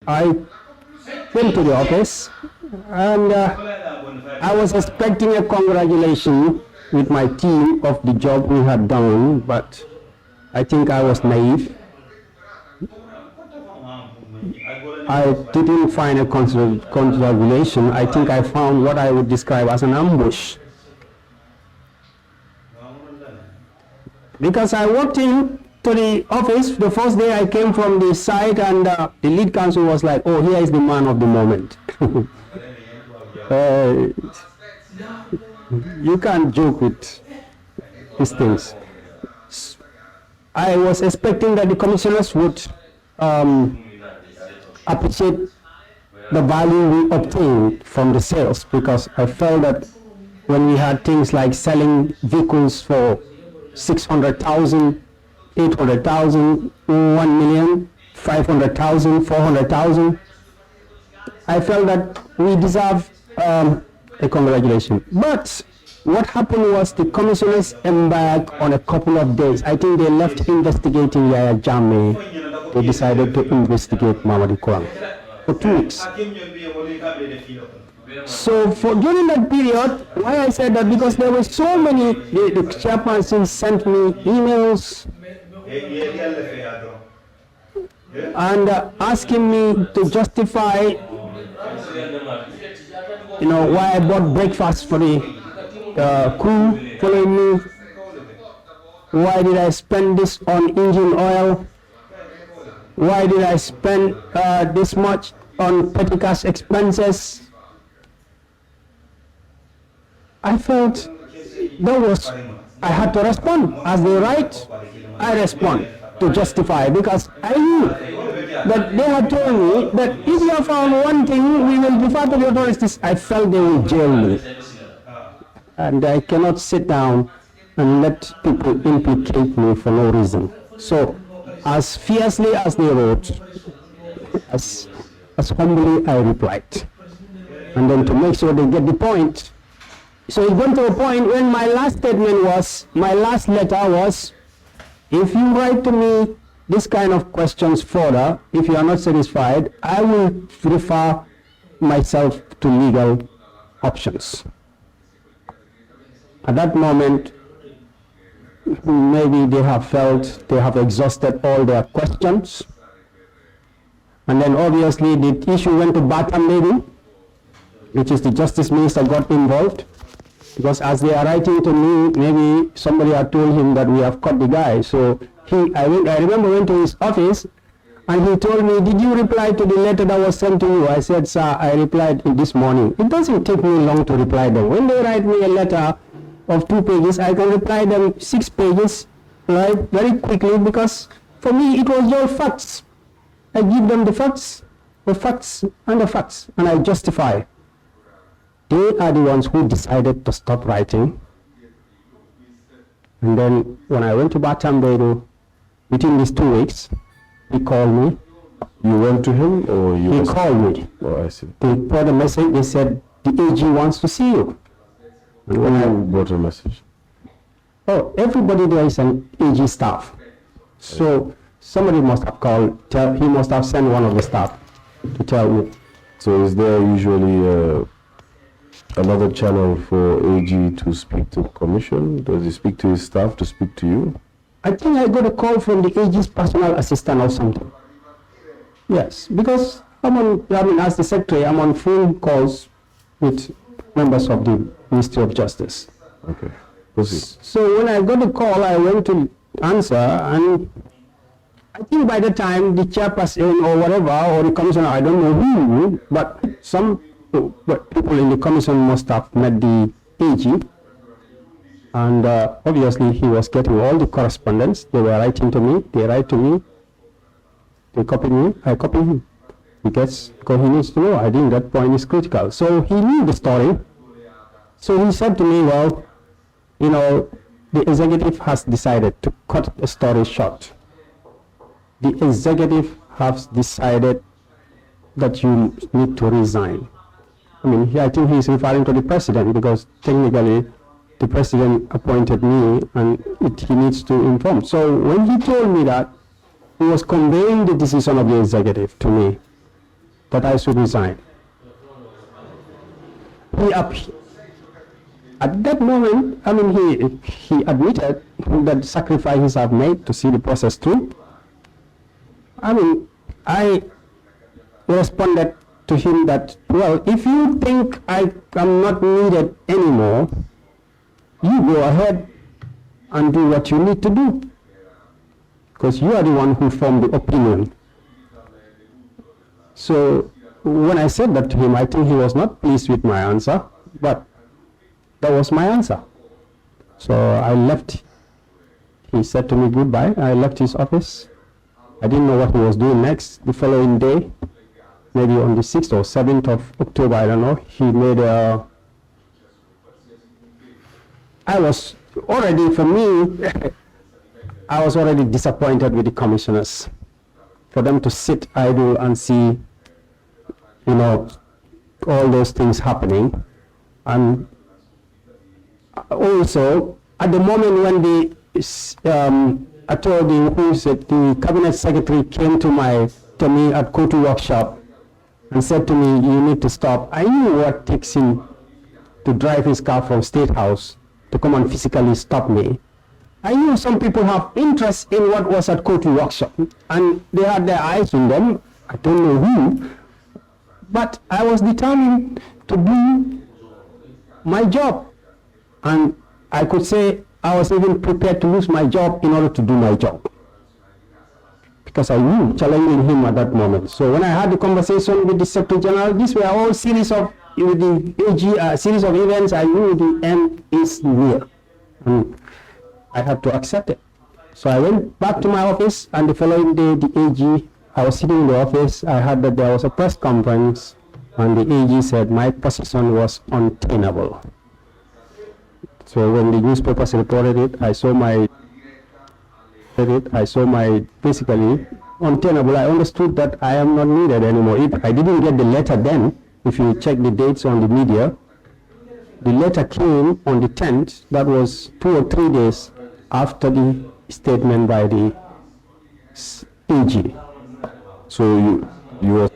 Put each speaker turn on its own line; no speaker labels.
I went to the office and I was expecting a congratulation with my team of the job we had done, but I think I was naive. I didn't find a congratulation. I think I found what I would describe as an ambush. Because I walked in to the office the first day I came from the site, and the lead counsel was like, oh, here is the man of the moment. You can't joke with these things. I was expecting that the commissioners would appreciate the value we obtained from the sales, because I felt that when we had things like selling vehicles for 600,000, 800,000, 1 million, 500,000, 400,000, I felt that we deserve a congratulation. But what happened was the commissioners embarked on a couple of days. I think they left investigating Yaya Jammeh. They decided to investigate Mamadi Kurang for 2 weeks. So during that period, why I said that, because there were so many, the chairperson sent me emails and asking me to justify, why I bought breakfast for the crew following me. Why did I spend this on engine oil? Why did I spend this much on petty cash expenses? I felt I had to respond. As they write, I respond to justify, because I knew that they had told me that if you have found one thing, we will defer to the authorities. I felt they will jail me. And I cannot sit down and let people implicate me for no reason. So, as fiercely as they wrote, as humbly I replied. And then to make sure they get the point. So it went to a point when my last letter was, if you write to me this kind of questions further, if you are not satisfied, I will refer myself to legal options. At that moment, maybe they have felt they have exhausted all their questions. And then obviously the issue went to Tambedou, which is the justice minister got involved. Because as they are writing to me, maybe somebody had told him that we have caught the guy. So I remember went to his office and he told me, did you reply to the letter that was sent to you? I said, sir, I replied this morning. It doesn't take me long to reply them. When they write me a letter of 2 pages, I can reply them 6 pages, right, very quickly, because for me it was all facts. I give them the facts, and I justify. They are the ones who decided to stop writing. And then when I went to Tambedou, within these 2 weeks, he called me.
You went to him, or you?
He called me.
Oh, I see.
They brought a message. They said the AG wants to see you.
And when you brought a message?
Oh, everybody there is an AG staff. So somebody must have called. He must have sent one of the staff to tell me.
So is there usually another channel for AG to speak to the commission? Does he speak to his staff to speak to you?
I think I got a call from the AG's personal assistant or something. Yes, because as the secretary, I'm on phone calls with members of the Ministry of Justice.
Okay, proceed.
So when I got the call, I went to answer, and I think by the time the chairperson or whatever, or the commissioner, I don't know who, but people in the commission must have met the AG, and obviously he was getting all the correspondence. They were writing to me, they write to me, they copy me, I copy him. He gets, because he needs to know. I think that point is critical. So he knew the story. So he said to me, well, the executive has decided to cut the story short. The executive has decided that you need to resign. I think he's referring to the president, because technically the president appointed me and he needs to inform. So when he told me that, he was conveying the decision of the executive to me. that I should resign. At that moment, I mean, he admitted that sacrifices I've made to see the process through. I mean, I responded to him that, well, if you think I am not needed anymore, you go ahead and do what you need to do, because you are the one who formed the opinion. So when I said that to him, I think he was not pleased with my answer, but that was my answer. So I left. He said to me goodbye. I left his office. I didn't know what he was doing next. The following day, maybe on the 6th or 7th of October, I don't know, he made a... I was already, for me, I was already disappointed with the commissioners. For them to sit idle and see, you know, all those things happening. And also, at the moment when the the cabinet secretary came to me at Kotu workshop and said to me, you need to stop. I knew what takes him to drive his car from State House to come and physically stop me. I knew some people have interest in what was at Kotu workshop, and they had their eyes on them. I don't know who, but I was determined to do my job. And I could say I was even prepared to lose my job in order to do my job, because I knew challenging him at that moment. So when I had the conversation with the Secretary General, these were all series of, with the AG, series of events. I knew the end is near, and I had to accept it. So I went back to my office, and the following day, the AG, I was sitting in the office, I heard that there was a press conference, and the AG said my position was untenable. So when the newspapers reported it, I saw my basically untenable. I understood that I am not needed anymore. If I didn't get the letter then, if you check the dates on the media, the letter came on the 10th. That was 2 or 3 days after the statement by the AG.
So you were